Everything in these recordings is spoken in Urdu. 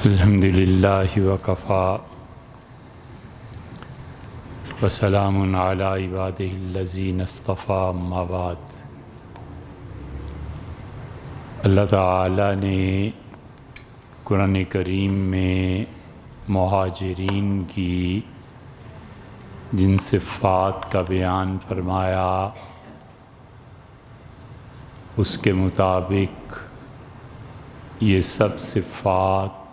الحمدللہ وکفا وسلام علی عبادہ الذین اصطفیٰ اما بعد۔ اللہ تعالیٰ نے قرآن کریم میں مہاجرین کی جن صفات کا بیان فرمایا اس کے مطابق یہ سب صفات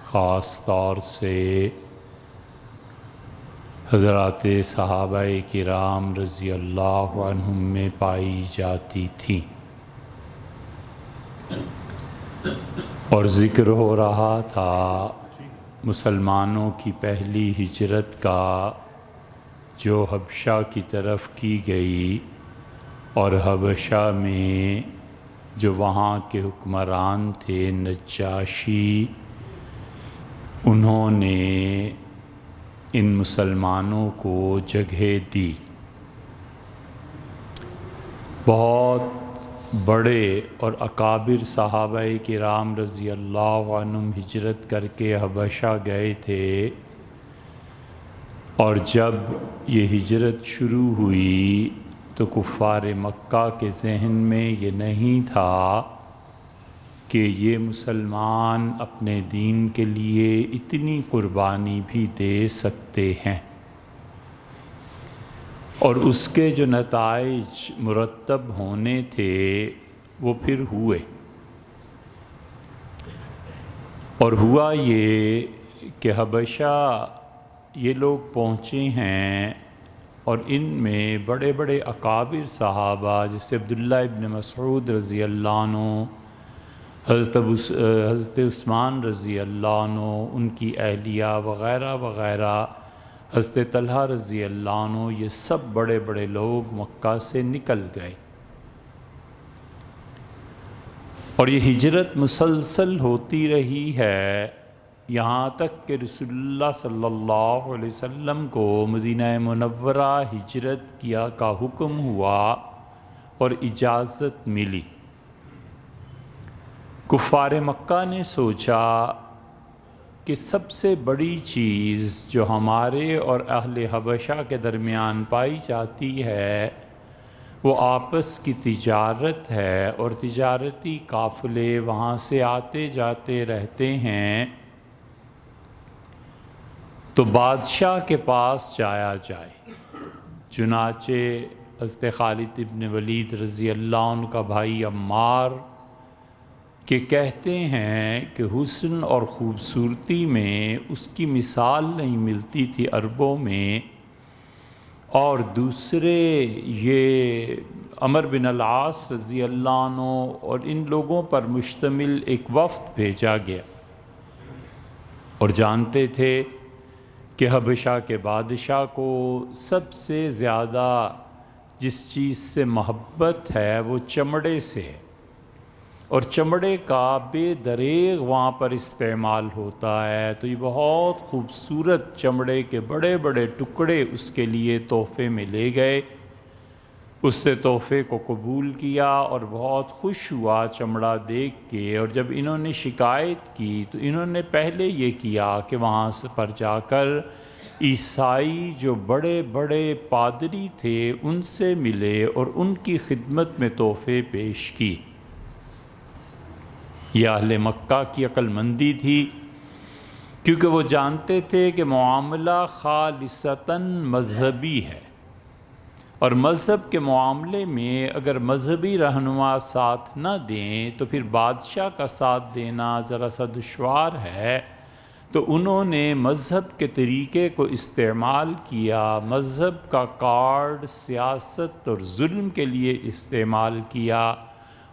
خاص طور سے حضرات صحابہ کرام رضی اللہ عنہم میں پائی جاتی تھیں، اور ذکر ہو رہا تھا مسلمانوں کی پہلی ہجرت کا جو حبشہ کی طرف کی گئی، اور حبشہ میں جو وہاں کے حکمران تھے نجاشی، انہوں نے ان مسلمانوں کو جگہ دی۔ بہت بڑے اور اکابر صحابہ کرام رضی اللہ عنہم ہجرت کر کے حبشہ گئے تھے، اور جب یہ ہجرت شروع ہوئی تو کفار مکہ کے ذہن میں یہ نہیں تھا کہ یہ مسلمان اپنے دین کے لیے اتنی قربانی بھی دے سکتے ہیں، اور اس کے جو نتائج مرتب ہونے تھے وہ پھر ہوئے، اور ہوا یہ کہ حبشہ یہ لوگ پہنچے ہیں، اور ان میں بڑے بڑے اکابر جیسے عبداللہ ابن مسعود رضی اللہ عنہ، حضرت عثمان رضی اللہ عنہ، ان کی اہلیہ وغیرہ وغیرہ، حضرت طلحہ رضی اللہ عنہ، یہ سب بڑے بڑے لوگ مکہ سے نکل گئے، اور یہ ہجرت مسلسل ہوتی رہی ہے یہاں تک کہ رسول اللہ صلی اللہ علیہ وسلم کو مدینہ منورہ ہجرت کا حکم ہوا اور اجازت ملی۔ کفار مکہ نے سوچا کہ سب سے بڑی چیز جو ہمارے اور اہل حبشہ کے درمیان پائی جاتی ہے وہ آپس کی تجارت ہے، اور تجارتی قافلے وہاں سے آتے جاتے رہتے ہیں، تو بادشاہ کے پاس جایا جائے۔ چنانچہ حضرت خالد ابن ولید رضی اللہ عنہ کا بھائی عمار کہ کہتے ہیں کہ حسن اور خوبصورتی میں اس کی مثال نہیں ملتی تھی عربوں میں، اور دوسرے یہ عمر بن العاص رضی اللہ عنہ اور ان لوگوں پر مشتمل ایک وفد بھیجا گیا، اور جانتے تھے کہ حبشہ کے بادشاہ کو سب سے زیادہ جس چیز سے محبت ہے وہ چمڑے سے ہے، اور چمڑے کا بے دریغ وہاں پر استعمال ہوتا ہے، تو یہ بہت خوبصورت چمڑے کے بڑے بڑے ٹکڑے اس کے لیے تحفے میں لے گئے۔ اس سے تحفے کو قبول کیا اور بہت خوش ہوا چمڑا دیکھ کے، اور جب انہوں نے شکایت کی تو انہوں نے پہلے یہ کیا کہ وہاں پر جا کر عیسائی جو بڑے بڑے پادری تھے ان سے ملے اور ان کی خدمت میں تحفے پیش کی۔ یہ اہل مکہ کی عقل مندی تھی، کیونکہ وہ جانتے تھے کہ معاملہ خالصتاً مذہبی ہے، اور مذہب کے معاملے میں اگر مذہبی رہنما ساتھ نہ دیں تو پھر بادشاہ کا ساتھ دینا ذرا سا دشوار ہے، تو انہوں نے مذہب کے طریقے کو استعمال کیا، مذہب کا کارڈ سیاست اور ظلم کے لیے استعمال کیا،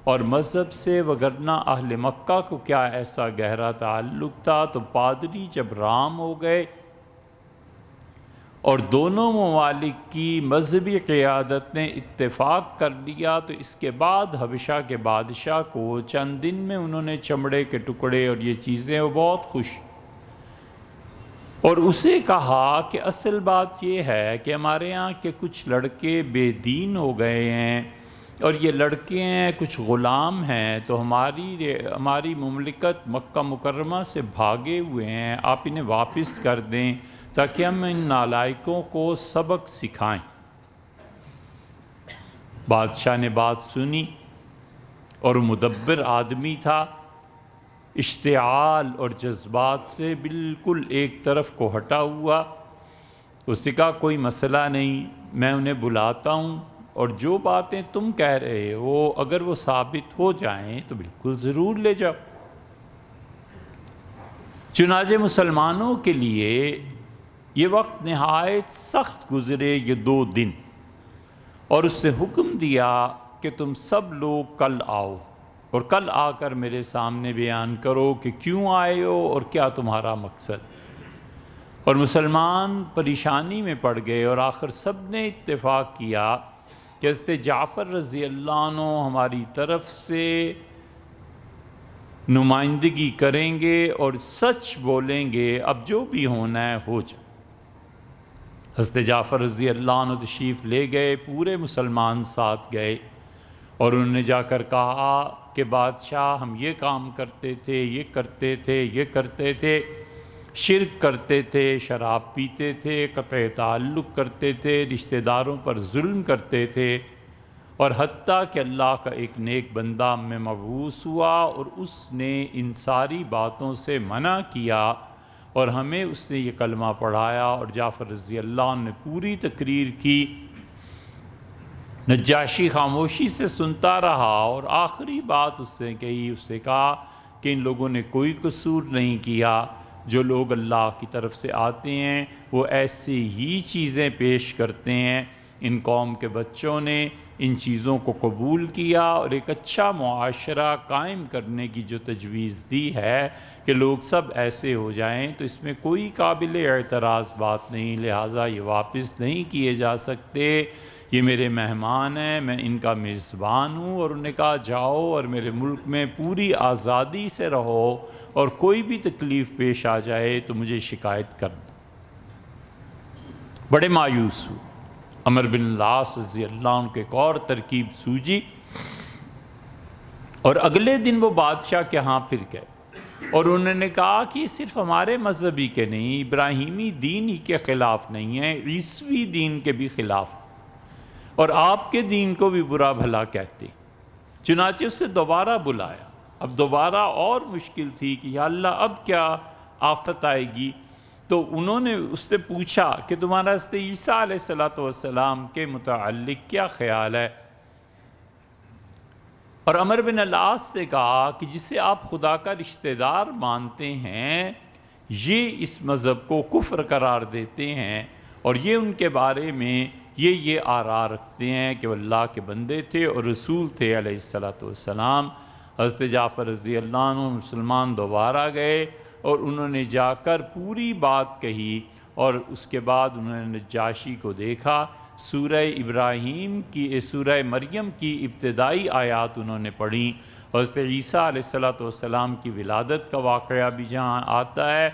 اور مذہب سے وگرنہ اہل مکہ کو کیا ایسا گہرا تعلق تھا۔ تو پادری جب رام ہو گئے اور دونوں ممالک کی مذہبی قیادت نے اتفاق کر لیا، تو اس کے بعد حبشہ کے بادشاہ کو چند دن میں انہوں نے چمڑے کے ٹکڑے اور یہ چیزیں وہ بہت خوش، اور اسے کہا کہ اصل بات یہ ہے کہ ہمارے ہاں کے کچھ لڑکے بے دین ہو گئے ہیں، اور یہ لڑکے ہیں، کچھ غلام ہیں، تو ہماری مملکت مکہ مکرمہ سے بھاگے ہوئے ہیں، آپ انہیں واپس کر دیں تاکہ ہم ان نالائقوں کو سبق سکھائیں۔ بادشاہ نے بات سنی اور مدبر آدمی تھا، اشتعال اور جذبات سے بالکل ایک طرف کو ہٹا ہوا۔ اس نے کہا کوئی مسئلہ نہیں، میں انہیں بلاتا ہوں، اور جو باتیں تم کہہ رہے ہو اگر وہ ثابت ہو جائیں تو بالکل ضرور لے جاؤ۔ چنانچہ مسلمانوں کے لیے یہ وقت نہایت سخت گزرے، یہ 2 دن، اور اس سے حکم دیا کہ تم سب لوگ کل آؤ اور کل آ کر میرے سامنے بیان کرو کہ کیوں آئے ہو اور کیا تمہارا مقصد۔ اور مسلمان پریشانی میں پڑ گئے، اور آخر سب نے اتفاق کیا کہ حضرت جعفر رضی اللہ عنہ ہماری طرف سے نمائندگی کریں گے اور سچ بولیں گے، اب جو بھی ہونا ہے ہو جائے۔ حضرت جعفر رضی اللہ عنہ تشریف لے گئے، پورے مسلمان ساتھ گئے، اور انہوں نے جا کر کہا کہ بادشاہ ہم یہ کام کرتے تھے، یہ کرتے تھے، یہ کرتے تھے، شرک کرتے تھے، شراب پیتے تھے، قطع تعلق کرتے تھے، رشتہ داروں پر ظلم کرتے تھے، اور حتیٰ کہ اللہ کا ایک نیک بندہ میں مبعوث ہوا اور اس نے ان ساری باتوں سے منع کیا، اور ہمیں اس نے یہ کلمہ پڑھایا، اور جعفر رضی اللہ عنہ نے پوری تقریر کی۔ نجاشی خاموشی سے سنتا رہا، اور آخری بات اس نے کہی، اس سے کہا کہ ان لوگوں نے کوئی قصور نہیں کیا، جو لوگ اللہ کی طرف سے آتے ہیں وہ ایسی ہی چیزیں پیش کرتے ہیں۔ ان قوم کے بچوں نے ان چیزوں کو قبول کیا، اور ایک اچھا معاشرہ قائم کرنے کی جو تجویز دی ہے کہ لوگ سب ایسے ہو جائیں، تو اس میں کوئی قابل اعتراض بات نہیں، لہٰذا یہ واپس نہیں کیے جا سکتے۔ یہ میرے مہمان ہیں، میں ان کا میزبان ہوں، اور انہوں نے کہا جاؤ اور میرے ملک میں پوری آزادی سے رہو، اور کوئی بھی تکلیف پیش آ جائے تو مجھے شکایت کرنا۔ بڑے مایوس ہوئے۔ عمر بن العاص رضی اللہ عنہ کے ایک اور ترکیب سوجی، اور اگلے دن وہ بادشاہ کے ہاں پھر گئے، اور انہوں نے کہا کہ یہ صرف ہمارے مذہبی کے نہیں، ابراہیمی دین ہی کے خلاف نہیں ہے، عیسوی دین کے بھی خلاف، اور آپ کے دین کو بھی برا بھلا کہتے۔ چنانچہ اس سے دوبارہ بلایا۔ اب دوبارہ اور مشکل تھی کہ یا اللہ اب کیا آفت آئے گی، تو انہوں نے اس سے پوچھا کہ تمہارا حضرت عیسیٰ علیہ السلام کے متعلق کیا خیال ہے؟ اور عمر بن العاص سے کہا کہ جسے آپ خدا کا رشتہ دار مانتے ہیں، یہ اس مذہب کو کفر قرار دیتے ہیں، اور یہ ان کے بارے میں یہ آراء رکھتے ہیں کہ وہ اللہ کے بندے تھے اور رسول تھے علیہ السلام۔ حضرت جعفر رضی اللہ عنہ مسلمان دوبارہ گئے، اور انہوں نے جا کر پوری بات کہی، اور اس کے بعد انہوں نے نجاشی کو دیکھا۔ سورہ ابراہیم کی، سورہ مریم کی ابتدائی آیات انہوں نے پڑھی، حضرت عیسیٰ علیہ السلام کی ولادت کا واقعہ بھی جہاں آتا ہے۔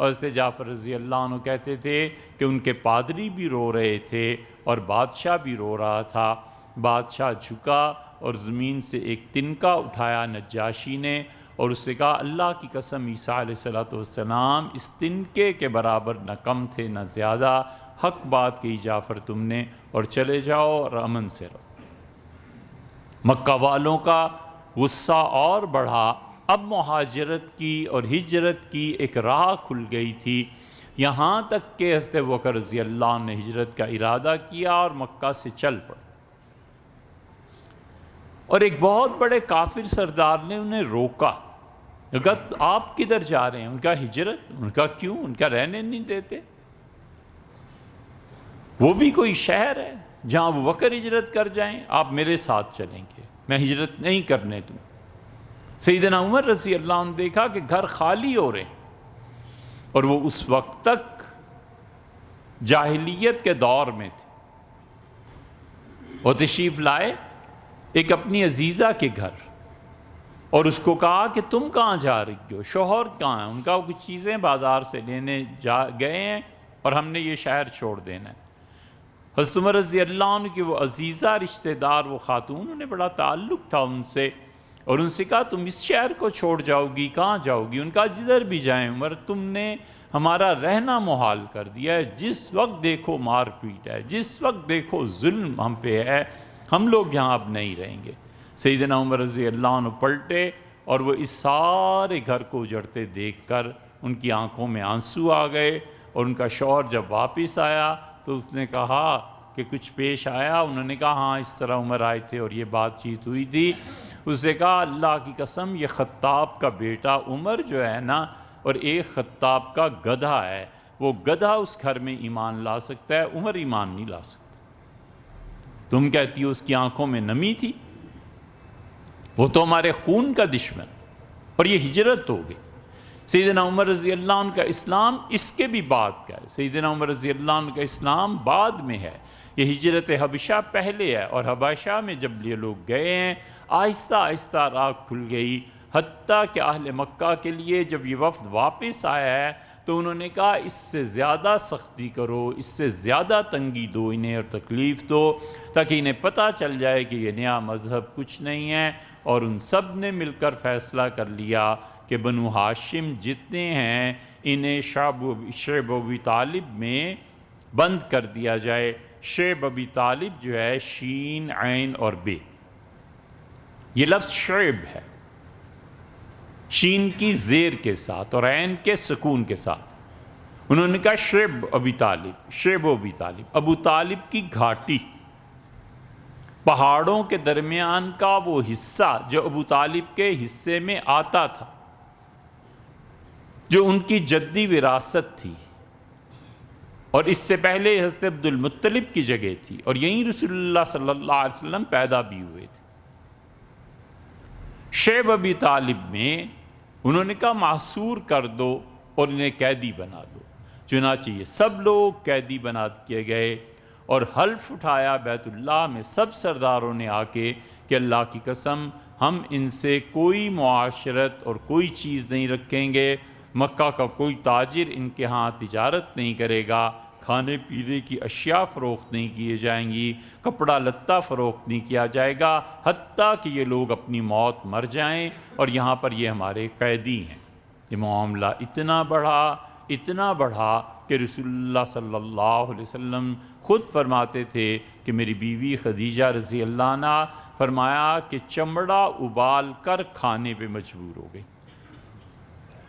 حضرت جعفر رضی اللہ عنہ کہتے تھے کہ ان کے پادری بھی رو رہے تھے اور بادشاہ بھی رو رہا تھا۔ بادشاہ جھکا اور زمین سے ایک تنکا اٹھایا نجاشی نے، اور اس سے کہا اللہ کی قسم عیسیٰ علیہ السلام اس تنکے کے برابر نہ کم تھے نہ زیادہ، حق بات کہی جعفر تم نے، اور چلے جاؤ اور امن سے رہو۔ مکہ والوں کا غصہ اور بڑھا۔ اب مہاجرت کی اور ہجرت کی ایک راہ کھل گئی تھی، یہاں تک کہ حضرت ابوبکر رضی اللہ عنہ نے ہجرت کا ارادہ کیا اور مکہ سے چل پڑے، اور ایک بہت بڑے کافر سردار نے انہیں روکا، کہا آپ کدھر جا رہے ہیں؟ ان کا ہجرت، ان کا کیوں؟ ان کا رہنے نہیں دیتے؟ وہ بھی کوئی شہر ہے جہاں ابوبکر ہجرت کر جائیں، آپ میرے ساتھ چلیں گے، میں ہجرت نہیں کرنے دوں۔ سیدنا عمر رضی اللہ عنہ دیکھا کہ گھر خالی ہو رہے، اور وہ اس وقت تک جاہلیت کے دور میں تھے۔ وہ تشریف لائے ایک اپنی عزیزہ کے گھر، اور اس کو کہا کہ تم کہاں جا رہی ہو؟ شوہر کہاں ہیں؟ ان کا کچھ چیزیں بازار سے لینے گئے ہیں، اور ہم نے یہ شہر چھوڑ دینا ہے۔ حضرت عمر رضی اللہ عنہ کی وہ عزیزہ رشتہ دار، وہ خاتون، انہیں بڑا تعلق تھا ان سے، اور ان سے کہا تم اس شہر کو چھوڑ جاؤ گی، کہاں جاؤ گی؟ ان کا جدھر بھی جائیں عمر، تم نے ہمارا رہنا محال کر دیا ہے، جس وقت دیکھو مار پیٹ ہے، جس وقت دیکھو ظلم ہم پہ ہے، ہم لوگ یہاں اب نہیں رہیں گے۔ سیدنا عمر رضی اللہ عنہ پلٹے اور وہ اس سارے گھر کو اجڑتے دیکھ کر ان کی آنکھوں میں آنسو آ گئے، اور ان کا شوہر جب واپس آیا تو اس نے کہا کہ کچھ پیش آیا؟ انہوں نے کہا ہاں اس طرح عمر آئے تھے اور یہ بات چیت ہوئی تھی۔ اس نے کہا اللہ کی قسم یہ خطاب کا بیٹا عمر جو ہے نا، اور ایک خطاب کا گدھا ہے، وہ گدھا اس گھر میں ایمان لا سکتا ہے، عمر ایمان نہیں لا سکتا۔ تم کہتی ہو اس کی آنکھوں میں نمی تھی، وہ تو ہمارے خون کا دشمن، اور یہ ہجرت ہو گئی۔ سیدنا عمر رضی اللہ عنہ کا اسلام اس کے بھی بعد کا ہے، سیدنا عمر رضی اللہ عنہ کا اسلام بعد میں ہے، یہ ہجرت حبشہ پہلے ہے، اور حبشہ میں جب یہ لوگ گئے ہیں آہستہ آہستہ راہ کھل گئی، حتیٰ کہ اہل مکہ کے لیے جب یہ وفد واپس آیا ہے تو انہوں نے کہا اس سے زیادہ سختی کرو، اس سے زیادہ تنگی دو انہیں اور تکلیف دو، تاکہ انہیں پتہ چل جائے کہ یہ نیا مذہب کچھ نہیں ہے۔ اور ان سب نے مل کر فیصلہ کر لیا کہ بنو ہاشم جتنے ہیں انہیں شیب ابی طالب میں بند کر دیا جائے۔ شیب ابی طالب جو ہے شین عین اور بے، یہ لفظ شیب ہے، شین کی زیر کے ساتھ اور عین کے سکون کے ساتھ۔ انہوں نے کہا شیب ابی طالب، شیب ابی طالب، ابو طالب کی گھاٹی، پہاڑوں کے درمیان کا وہ حصہ جو ابو طالب کے حصے میں آتا تھا، جو ان کی جدی وراثت تھی، اور اس سے پہلے حضرت عبد المطلب کی جگہ تھی، اور یہیں رسول اللہ صلی اللہ علیہ وسلم پیدا بھی ہوئے تھے۔ شیب ابی طالب میں انہوں نے کہا محصور کر دو اور انہیں قیدی بنا دو، چنانچہ یہ سب لوگ قیدی بنا کیے گئے، اور حلف اٹھایا بیت اللہ میں سب سرداروں نے آ کے کہ اللہ کی قسم ہم ان سے کوئی معاشرت اور کوئی چیز نہیں رکھیں گے، مکہ کا کوئی تاجر ان کے ہاں تجارت نہیں کرے گا، کھانے پینے کی اشیاء فروخت نہیں کیے جائیں گی، کپڑا لتا فروخت نہیں کیا جائے گا، حتیٰ کہ یہ لوگ اپنی موت مر جائیں، اور یہاں پر یہ ہمارے قیدی ہیں۔ یہ معاملہ اتنا بڑھا کہ رسول اللہ صلی اللہ علیہ وسلم خود فرماتے تھے کہ میری بیوی خدیجہ رضی اللہ عنہ فرمایا کہ چمڑا ابال کر کھانے پہ مجبور ہو گئی،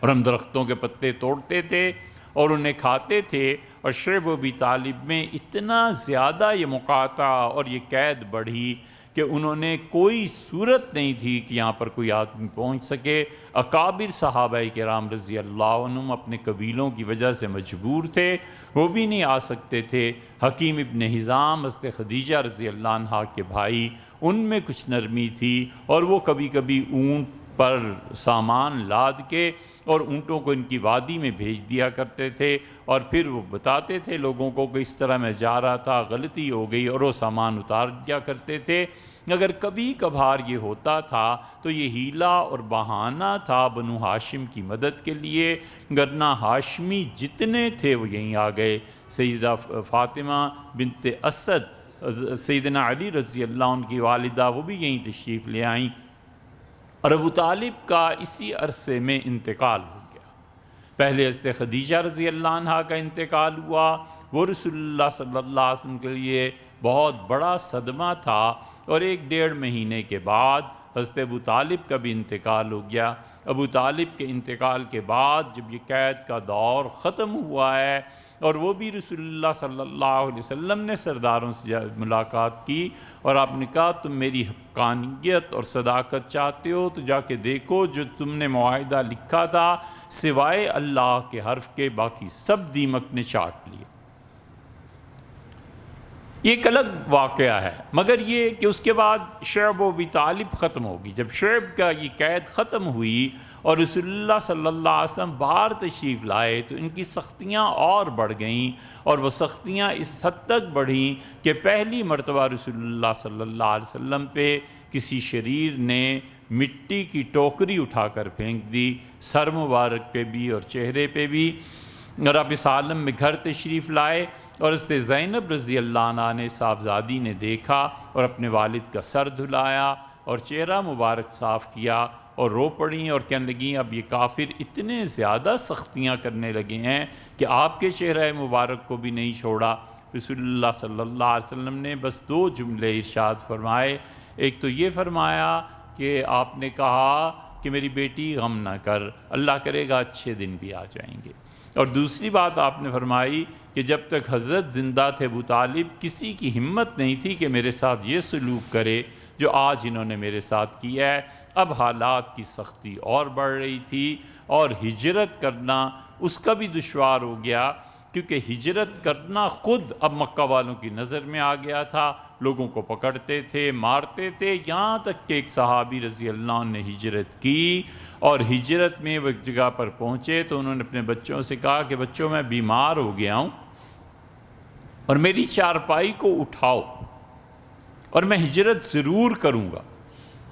اور ہم درختوں کے پتے توڑتے تھے اور انہیں کھاتے تھے، اور شیب ابی طالب میں اتنا زیادہ یہ مقاطعہ اور یہ قید بڑھی کہ انہوں نے کوئی صورت نہیں تھی کہ یہاں پر کوئی آدمی پہنچ سکے۔ اکابر صحابہ کرام رضی اللہ عنہم اپنے قبیلوں کی وجہ سے مجبور تھے، وہ بھی نہیں آ سکتے تھے۔ حکیم ابن حزام حضرت خدیجہ رضی اللہ عنہ کے بھائی، ان میں کچھ نرمی تھی، اور وہ کبھی کبھی اونٹ پر سامان لاد کے اور اونٹوں کو ان کی وادی میں بھیج دیا کرتے تھے، اور پھر وہ بتاتے تھے لوگوں کو کہ اس طرح میں جا رہا تھا، غلطی ہو گئی، اور وہ سامان اتار دیا کرتے تھے۔ اگر کبھی کبھار یہ ہوتا تھا تو یہ حیلہ اور بہانہ تھا بنو ہاشم کی مدد کے لیے، ورنہ ہاشمی جتنے تھے وہ یہیں آ گئے۔ سیدہ فاطمہ بنت اسد، سیدنا علی رضی اللہ عنہ کی والدہ، وہ بھی یہیں تشریف لے آئیں، اور ابو طالب کا اسی عرصے میں انتقال ہو گیا۔ پہلے حضرت خدیجہ رضی اللہ عنہ کا انتقال ہوا، وہ رسول اللہ صلی اللہ علیہ وسلم کے لیے بہت بڑا صدمہ تھا، اور 1-1.5 مہینے کے بعد حضرت ابو طالب کا بھی انتقال ہو گیا۔ ابو طالب کے انتقال کے بعد جب یہ قید کا دور ختم ہوا ہے، اور وہ بھی رسول اللہ صلی اللہ علیہ وسلم نے سرداروں سے ملاقات کی، اور آپ نے کہا تم میری حقانیت اور صداقت چاہتے ہو تو جا کے دیکھو جو تم نے معاہدہ لکھا تھا سوائے اللہ کے حرف کے باقی سب دیمک نے چاٹ لیے۔ یہ ایک الگ واقعہ ہے، مگر یہ کہ اس کے بعد شیب ابی طالب ختم ہوگی۔ جب شیب کا یہ قید ختم ہوئی اور رسول اللہ صلی اللہ علیہ وسلم باہر تشریف لائے تو ان کی سختیاں اور بڑھ گئیں، اور وہ سختیاں اس حد تک بڑھیں کہ پہلی مرتبہ رسول اللہ صلی اللہ علیہ وسلم پہ کسی شریر نے مٹی کی ٹوکری اٹھا کر پھینک دی، سر مبارک پہ بھی اور چہرے پہ بھی، اور آپ اس عالم میں گھر تشریف لائے، اور حضرت زینب رضی اللہ عنہ نے صاحبزادی نے دیکھا اور اپنے والد کا سر دھلایا اور چہرہ مبارک صاف کیا اور رو پڑیں اور کہنے لگیں اب یہ کافر اتنے زیادہ سختیاں کرنے لگے ہیں کہ آپ کے چہرہ مبارک کو بھی نہیں چھوڑا۔ رسول اللہ صلی اللہ علیہ وسلم نے بس 2 جملے ارشاد فرمائے۔ ایک تو یہ فرمایا کہ آپ نے کہا کہ میری بیٹی غم نہ کر، اللہ کرے گا اچھے دن بھی آ جائیں گے۔ اور دوسری بات آپ نے فرمائی کہ جب تک حضرت زندہ تھے ابو طالب کسی کی ہمت نہیں تھی کہ میرے ساتھ یہ سلوک کرے جو آج انہوں نے میرے ساتھ کیا ہے۔ اب حالات کی سختی اور بڑھ رہی تھی اور ہجرت کرنا اس کا بھی دشوار ہو گیا، کیونکہ ہجرت کرنا خود اب مکہ والوں کی نظر میں آ گیا تھا، لوگوں کو پکڑتے تھے، مارتے تھے، یہاں تک کہ ایک صحابی رضی اللہ عنہ نے ہجرت کی اور ہجرت میں وہ ایک جگہ پر پہنچے تو انہوں نے اپنے بچوں سے کہا کہ بچوں میں بیمار ہو گیا ہوں اور میری چارپائی کو اٹھاؤ اور میں ہجرت ضرور کروں گا۔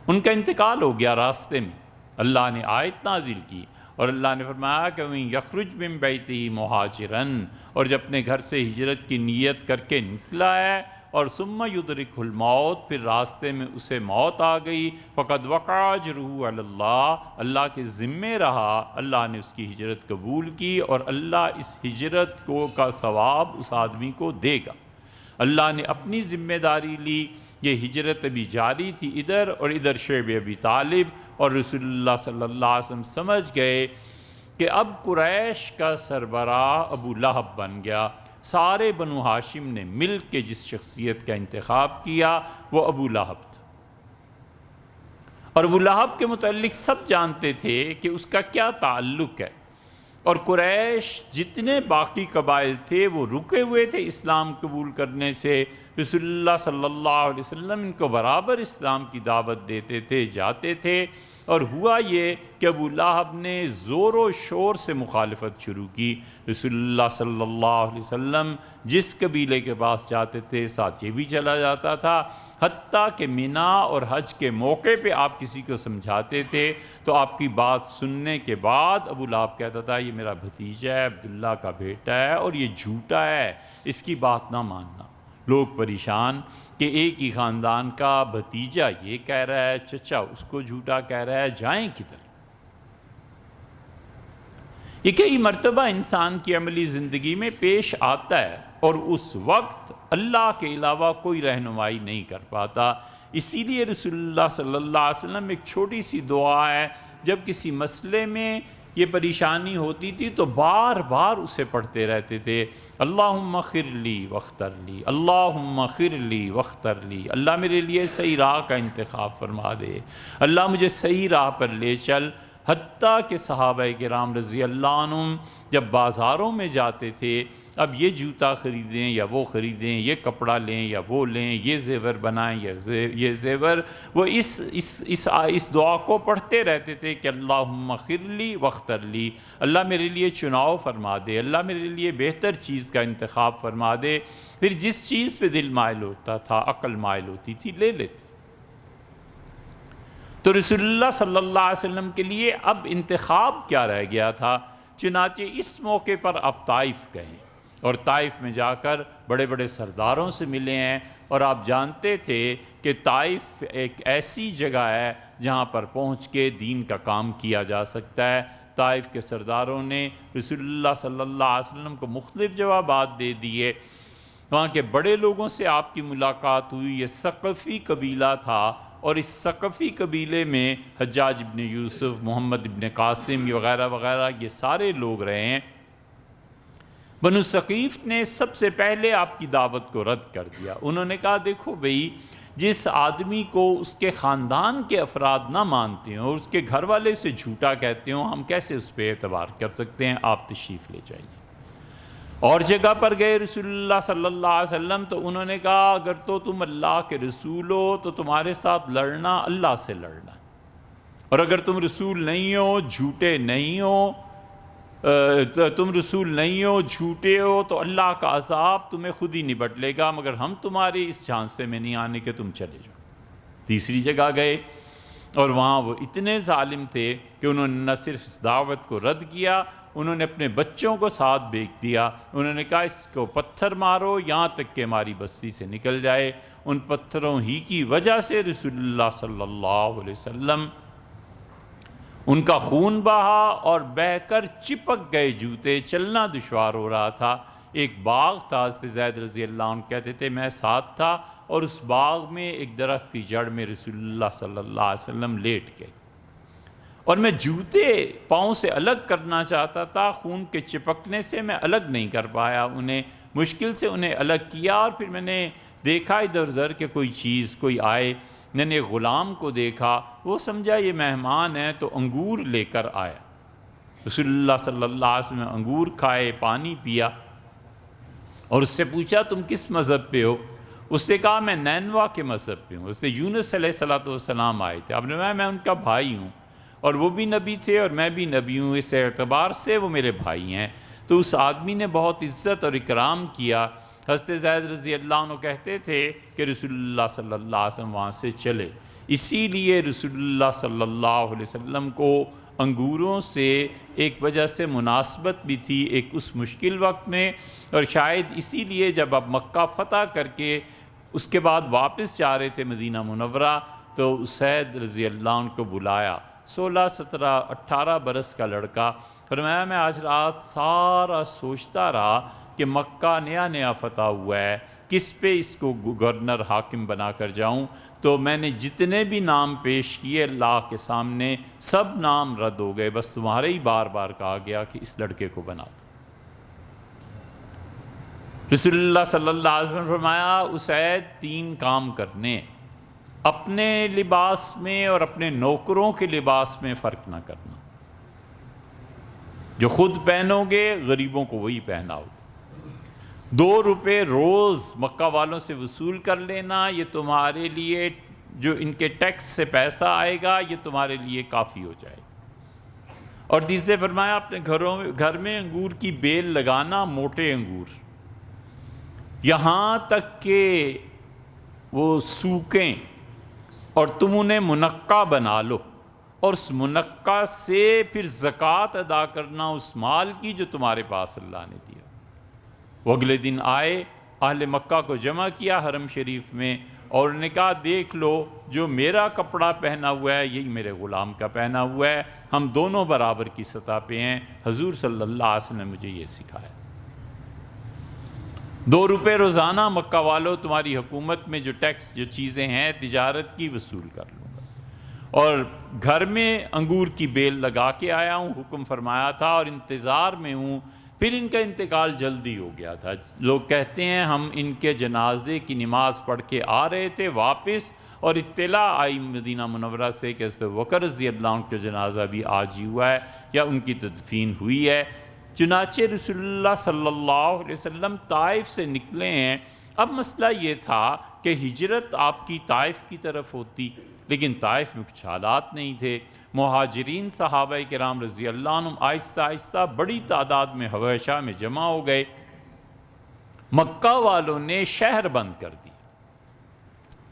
ان کا انتقال ہو گیا راستے میں، اللہ نے آیت نازل کی اور اللہ نے فرمایا کہ وَإِن يَخْرُجْ مِن بَيْتِهِ مُهَاجِرًا، اور جب اپنے گھر سے ہجرت کی نیت کر کے نکلا ہے اور ثُمَّ يُدْرِكْهُ الْمَوْتُ، پھر راستے میں اسے موت آ گئی، فَقَدْ وَقَعَ أَجْرُهُ عَلَى اللَّهِ، اللہ کے ذمے رہا، اللہ نے اس کی ہجرت قبول کی اور اللہ اس ہجرت کا ثواب اس آدمی کو دے گا۔ اللہ نے اپنی ذمہ داری لی، یہ ہجرت ابھی جاری تھی ادھر اور ادھر شعب ابی طالب، اور رسول اللہ صلی اللہ علیہ وسلم سمجھ گئے کہ اب قریش کا سربراہ ابو لہب بن گیا۔ سارے بنو ہاشم نے مل کے جس شخصیت کا انتخاب کیا وہ ابو لہب تھا، اور ابو لہب کے متعلق سب جانتے تھے کہ اس کا کیا تعلق ہے، اور قریش جتنے باقی قبائل تھے وہ رکے ہوئے تھے اسلام قبول کرنے سے۔ رسول اللہ صلی اللہ علیہ وسلم ان کو برابر اسلام کی دعوت دیتے تھے، جاتے تھے، اور ہوا یہ کہ ابو لہب نے زور و شور سے مخالفت شروع کی۔ رسول اللہ صلی اللہ علیہ وسلم جس قبیلے کے پاس جاتے تھے ساتھ یہ بھی چلا جاتا تھا، حتیٰ کہ مینا اور حج کے موقع پہ آپ کسی کو سمجھاتے تھے تو آپ کی بات سننے کے بعد ابو لہب کہتا تھا یہ میرا بھتیجا ہے، عبداللہ کا بیٹا ہے اور یہ جھوٹا ہے، اس کی بات نہ ماننا۔ لوگ پریشان کہ ایک ہی خاندان کا بھتیجا یہ کہہ رہا ہے، چچا اس کو جھوٹا کہہ رہا ہے، جائیں کدھر؟ یہ کئی مرتبہ انسان کی عملی زندگی میں پیش آتا ہے اور اس وقت اللہ کے علاوہ کوئی رہنمائی نہیں کر پاتا۔ اسی لیے رسول اللہ صلی اللہ علیہ وسلم ایک چھوٹی سی دعا ہے، جب کسی مسئلے میں یہ پریشانی ہوتی تھی تو بار بار اسے پڑھتے رہتے تھے، اللہم اغفر لی واختر لی، اللہم اغفر لی واختر لی، اللہ میرے لیے صحیح راہ کا انتخاب فرما دے، اللہ مجھے صحیح راہ پر لے چل۔ حتیٰ کہ صحابہ کرام رضی اللہ عنہم جب بازاروں میں جاتے تھے، اب یہ جوتا خریدیں یا وہ خریدیں، یہ کپڑا لیں یا وہ لیں، یہ زیور بنائیں یا یہ زیور، وہ اس دعا کو پڑھتے رہتے تھے کہ اللہم اغفر لی واختر لی، اللہ میرے لیے چناؤ فرما دے، اللہ میرے لیے بہتر چیز کا انتخاب فرما دے۔ پھر جس چیز پہ دل مائل ہوتا تھا، عقل مائل ہوتی تھی، لے لیتے۔ تو رسول اللہ صلی اللہ علیہ وسلم کے لیے اب انتخاب کیا رہ گیا تھا؟ چنانچہ اس موقع پر آپ طائف گئے اور طائف میں جا کر بڑے بڑے سرداروں سے ملے ہیں، اور آپ جانتے تھے کہ طائف ایک ایسی جگہ ہے جہاں پر پہنچ کے دین کا کام کیا جا سکتا ہے۔ طائف کے سرداروں نے رسول اللہ صلی اللہ علیہ وسلم کو مختلف جوابات دے دیے۔ وہاں کے بڑے لوگوں سے آپ کی ملاقات ہوئی، یہ ثقفی قبیلہ تھا، اور اس ثقفی قبیلے میں حجاج ابن یوسف، محمد ابن قاسم وغیرہ وغیرہ یہ سارے لوگ رہے ہیں۔ بنو ثقیف نے سب سے پہلے آپ کی دعوت کو رد کر دیا۔ انہوں نے کہا دیکھو بھئی، جس آدمی کو اس کے خاندان کے افراد نہ مانتے ہوں اور اس کے گھر والے سے جھوٹا کہتے ہوں، ہم کیسے اس پہ اعتبار کر سکتے ہیں؟ آپ تشریف لے جائیے۔ اور جگہ پر گئے رسول اللہ صلی اللہ علیہ وسلم تو انہوں نے کہا اگر تو تم اللہ کے رسول ہو تو تمہارے ساتھ لڑنا اللہ سے لڑنا، اور اگر تم رسول نہیں ہو، جھوٹے نہیں ہو، تم رسول نہیں ہو، جھوٹے ہو، تو اللہ کا عذاب تمہیں خود ہی نبٹ لے گا، مگر ہم تمہارے اس جھانسے میں نہیں آنے کہ تم چلے جاؤ۔ تیسری جگہ گئے اور وہاں وہ اتنے ظالم تھے کہ انہوں نے نہ صرف اس دعوت کو رد کیا انہوں نے اپنے بچوں کو ساتھ بھیج دیا. انہوں نے کہا اس کو پتھر مارو یہاں تک کہ ہماری بستی سے نکل جائے. ان پتھروں ہی کی وجہ سے رسول اللہ صلی اللہ علیہ وسلم ان کا خون بہا اور بہہ کر چپک گئے جوتے, چلنا دشوار ہو رہا تھا. ایک باغ تھا, حضرت زید رضی اللہ عنہ کہتے تھے میں ساتھ تھا, اور اس باغ میں ایک درخت کی جڑ میں رسول اللہ صلی اللہ علیہ وسلم لیٹ گئے, اور میں جوتے پاؤں سے الگ کرنا چاہتا تھا. خون کے چپکنے سے میں الگ نہیں کر پایا انہیں, مشکل سے انہیں الگ کیا. اور پھر میں نے دیکھا ادھر ادھر کہ کوئی چیز کوئی آئے. میں نے غلام کو دیکھا, وہ سمجھا یہ مہمان ہے تو انگور لے کر آیا. رسول اللہ صلی اللہ علیہ وسلم نے انگور کھائے, پانی پیا, اور اس سے پوچھا تم کس مذہب پہ ہو؟ اس نے کہا میں نینوا کے مذہب پہ ہوں. اس نے یونس علیہ السلام آئے تھے, آپ نے کہا میں ان کا بھائی ہوں, اور وہ بھی نبی تھے اور میں بھی نبی ہوں, اس اعتبار سے وہ میرے بھائی ہیں. تو اس آدمی نے بہت عزت اور اکرام کیا. حضرت زید رضی اللہ عنہ کہتے تھے کہ رسول اللہ صلی اللہ علیہ وسلم وہاں سے چلے. اسی لیے رسول اللہ صلی اللہ علیہ وسلم کو انگوروں سے ایک وجہ سے مناسبت بھی تھی ایک اس مشکل وقت میں, اور شاید اسی لیے جب اب مکہ فتح کر کے اس کے بعد واپس جا رہے تھے مدینہ منورہ, تو اسید رضی اللہ عنہ کو بلایا. 16, 17, 18 برس کا لڑکا. فرمایا میں آج رات سارا سوچتا رہا کہ مکہ نیا نیا فتح ہوا ہے, کس پہ اس کو گورنر حاکم بنا کر جاؤں. تو میں نے جتنے بھی نام پیش کیے اللہ کے سامنے, سب نام رد ہو گئے, بس تمہارے ہی بار بار کہا گیا کہ اس لڑکے کو بنا دو. رسول اللہ صلی اللہ علیہ وسلم نے فرمایا اسید 3 کام کرنے, اپنے لباس میں اور اپنے نوکروں کے لباس میں فرق نہ کرنا. جو خود پہنو گے غریبوں کو وہی پہناؤ. 2 روپے روز مکہ والوں سے وصول کر لینا, یہ تمہارے لیے جو ان کے ٹیکس سے پیسہ آئے گا یہ تمہارے لیے کافی ہو جائے. اور تیسرے فرمایا اپنے گھر میں انگور کی بیل لگانا, موٹے انگور, یہاں تک کہ وہ سوکیں اور تم انہیں منقع بنا لو, اور اس منقع سے پھر زکوٰۃ ادا کرنا اس مال کی جو تمہارے پاس اللہ نے دیا. وہ اگلے دن آئے, اہل مکہ کو جمع کیا حرم شریف میں, اور انہوں نے کہا دیکھ لو جو میرا کپڑا پہنا ہوا ہے یہی میرے غلام کا پہنا ہوا ہے, ہم دونوں برابر کی سطح پہ ہیں. حضور صلی اللہ علیہ وسلم نے مجھے یہ سکھایا. 2 روپے روزانہ مکہ والوں تمہاری حکومت میں جو ٹیکس جو چیزیں ہیں تجارت کی وصول کر لوں گا, اور گھر میں انگور کی بیل لگا کے آیا ہوں, حکم فرمایا تھا, اور انتظار میں ہوں. پھر ان کا انتقال جلدی ہو گیا تھا. لوگ کہتے ہیں ہم ان کے جنازے کی نماز پڑھ کے آ رہے تھے واپس, اور اطلاع آئی مدینہ منورہ سے کہ حضرت بکر رضی اللہ عنہ کا جنازہ بھی آج ہی ہوا ہے یا ان کی تدفین ہوئی ہے. چنانچہ رسول اللہ صلی اللہ علیہ وسلم طائف سے نکلے ہیں. اب مسئلہ یہ تھا کہ ہجرت آپ کی طائف کی طرف ہوتی, لیکن طائف میں کچھ حالات نہیں تھے. مہاجرین صحابہ کرام رضی اللہ عنہم آہستہ آہستہ بڑی تعداد میں حبشہ میں جمع ہو گئے. مکہ والوں نے شہر بند کر دیا,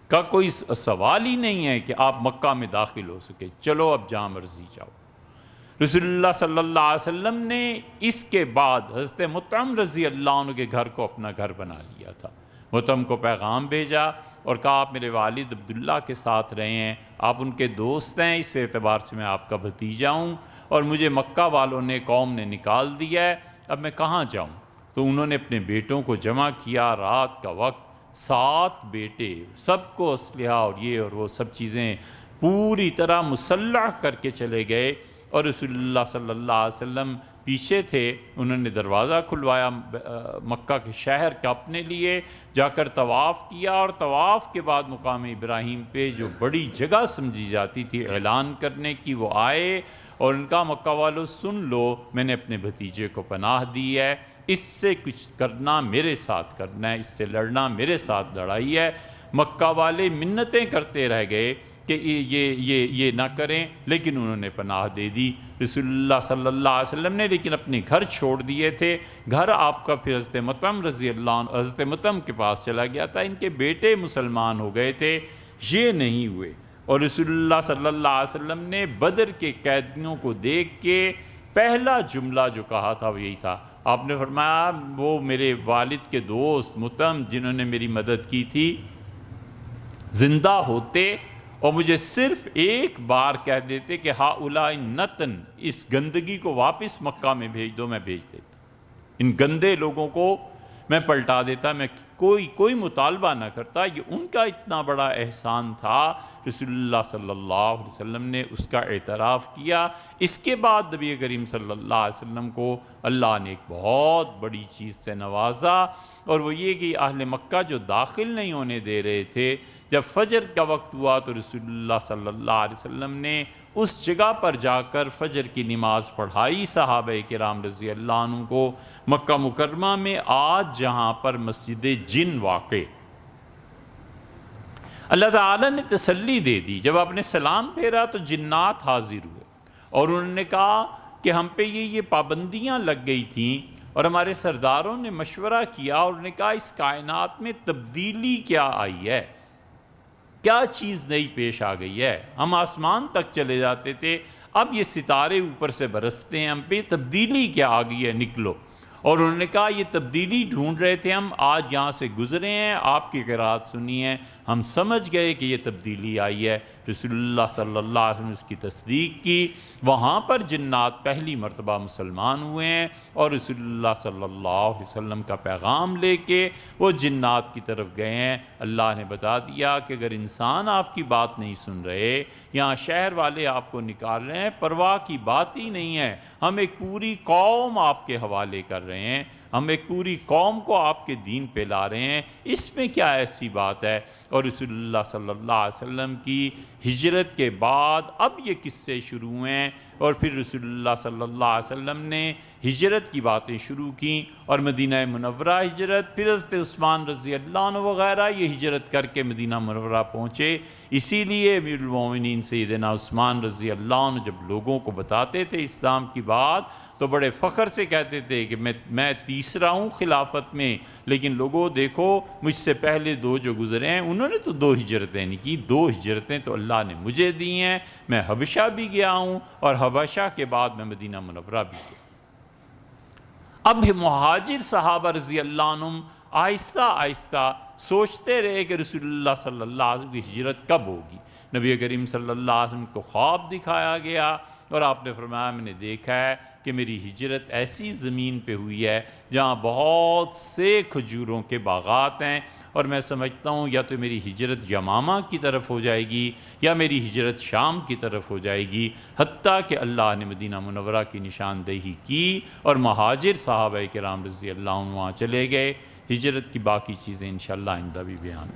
کا کوئی سوال ہی نہیں ہے کہ آپ مکہ میں داخل ہو سکے, چلو اب جہاں مرضی جاؤ. رسول اللہ صلی اللہ علیہ وسلم نے اس کے بعد حضرت مطعم رضی اللہ عنہ کے گھر کو اپنا گھر بنا لیا تھا. مطعم کو پیغام بھیجا اور کہا آپ میرے والد عبداللہ کے ساتھ رہے ہیں, آپ ان کے دوست ہیں, اس اعتبار سے میں آپ کا بھتیجا ہوں, اور مجھے مکہ والوں نے قوم نے نکال دیا ہے, اب میں کہاں جاؤں. تو انہوں نے اپنے بیٹوں کو جمع کیا. رات کا وقت 7 بیٹے, سب کو اسلحہ اور یہ اور وہ سب چیزیں پوری طرح مسلح کر کے چلے گئے, اور رسول اللہ صلی اللہ علیہ وسلم پیچھے تھے. انہوں نے دروازہ کھلوایا مکہ کے شہر کا اپنے لیے, جا کر طواف کیا, اور طواف کے بعد مقام ابراہیم پہ جو بڑی جگہ سمجھی جاتی تھی اعلان کرنے کی, وہ آئے اور ان کا مکہ والوں سن لو میں نے اپنے بھتیجے کو پناہ دی ہے, اس سے کچھ کرنا میرے ساتھ کرنا ہے, اس سے لڑنا میرے ساتھ لڑائی ہے. مکہ والے منتیں کرتے رہ گئے کہ یہ نہ کریں, لیکن انہوں نے پناہ دے دی. رسول اللہ صلی اللہ علیہ وسلم نے لیکن اپنے گھر چھوڑ دیے تھے. گھر آپ کا پھر حضرت مطعم رضی اللہ عنہ حضرت مطعم کے پاس چلا گیا تھا. ان کے بیٹے مسلمان ہو گئے تھے, یہ نہیں ہوئے, اور رسول اللہ صلی اللہ علیہ وسلم نے بدر کے قیدیوں کو دیکھ کے پہلا جملہ جو کہا تھا وہ یہی تھا، آپ نے فرمایا وہ میرے والد کے دوست متہم جنہوں نے میری مدد کی تھی زندہ ہوتے اور مجھے صرف ایک بار کہہ دیتے کہ ہؤلاء نتن، اس گندگی کو واپس مکہ میں بھیج دو، میں بھیج دیتا، ان گندے لوگوں کو میں پلٹا دیتا، میں کوئی مطالبہ نہ کرتا۔ یہ ان کا اتنا بڑا احسان تھا، رسول اللہ صلی اللہ علیہ وسلم نے اس کا اعتراف کیا۔ اس کے بعد نبی کریم صلی اللہ علیہ وسلم کو اللہ نے ایک بہت بڑی چیز سے نوازا، اور وہ یہ کہ اہل مکہ جو داخل نہیں ہونے دے رہے تھے، جب فجر کا وقت ہوا تو رسول اللہ صلی اللہ علیہ وسلم نے اس جگہ پر جا کر فجر کی نماز پڑھائی صحابہ کرام رضی اللہ عنہ کو، مکہ مکرمہ میں آج جہاں پر مسجد جن واقع۔ اللہ تعالیٰ نے تسلی دے دی، جب آپ نے سلام پھیرا تو جنات حاضر ہوئے اور انہوں نے کہا کہ ہم پہ یہ پابندیاں لگ گئی تھیں، اور ہمارے سرداروں نے مشورہ کیا اور انہوں نے کہا اس کائنات میں تبدیلی کیا آئی ہے، کیا چیز نئی پیش آ گئی ہے، ہم آسمان تک چلے جاتے تھے، اب یہ ستارے اوپر سے برستے ہیں، ہم پہ تبدیلی کیا آ گئی ہے، نکلو۔ اور انہوں نے کہا یہ تبدیلی ڈھونڈ رہے تھے ہم، آج یہاں سے گزرے ہیں، آپ کی قرات سنی ہے، ہم سمجھ گئے کہ یہ تبدیلی آئی ہے۔ رسول اللہ صلی اللہ علیہ وسلم نے اس کی تصدیق کی، وہاں پر جنات پہلی مرتبہ مسلمان ہوئے ہیں، اور رسول اللہ صلی اللہ علیہ وسلم کا پیغام لے کے وہ جنات کی طرف گئے ہیں۔ اللہ نے بتا دیا کہ اگر انسان آپ کی بات نہیں سن رہے، یہاں شہر والے آپ کو نکال رہے ہیں، پرواہ کی بات ہی نہیں ہے، ہم ایک پوری قوم آپ کے حوالے کر رہے ہیں، ہم ایک پوری قوم کو آپ کے دین پہ لا رہے ہیں، اس میں کیا ایسی بات ہے۔ اور رسول اللہ صلی اللہ علیہ وسلم کی ہجرت کے بعد اب یہ قصے شروع ہوئے، اور پھر رسول اللہ صلی اللہ علیہ وسلم نے ہجرت کی باتیں شروع کیں، اور مدینہ منورہ ہجرت، پھر حضرت عثمان رضی اللہ عنہ وغیرہ یہ ہجرت کر کے مدینہ منورہ پہنچے۔ اسی لیے امیر المومنین سیدنا عثمان رضی اللہ عنہ جب لوگوں کو بتاتے تھے اسلام کی بات تو بڑے فخر سے کہتے تھے کہ میں تیسرا ہوں خلافت میں، لیکن لوگوں دیکھو مجھ سے پہلے دو جو گزرے ہیں انہوں نے تو 2 ہجرتیں نہیں کی، 2 ہجرتیں تو اللہ نے مجھے دی ہیں، میں حبشہ بھی گیا ہوں اور حبشہ کے بعد میں مدینہ منورہ بھی گیا۔ اب مہاجر صحابہ رضی اللہ عنہم آہستہ آہستہ سوچتے رہے کہ رسول اللہ صلی اللہ علیہ وسلم کی ہجرت کب ہوگی۔ نبی کریم صلی اللہ علیہ وسلم کو خواب دکھایا گیا، اور آپ نے فرمایا میں نے دیکھا ہے کہ میری ہجرت ایسی زمین پہ ہوئی ہے جہاں بہت سے کھجوروں کے باغات ہیں، اور میں سمجھتا ہوں یا تو میری ہجرت یمامہ کی طرف ہو جائے گی یا میری ہجرت شام کی طرف ہو جائے گی، حتیٰ کہ اللہ نے مدینہ منورہ کی نشاندہی کی اور مہاجر صحابہ کرام رضی اللہ عنہ وہاں چلے گئے۔ ہجرت کی باقی چیزیں انشاءاللہ آئندہ بھی بیان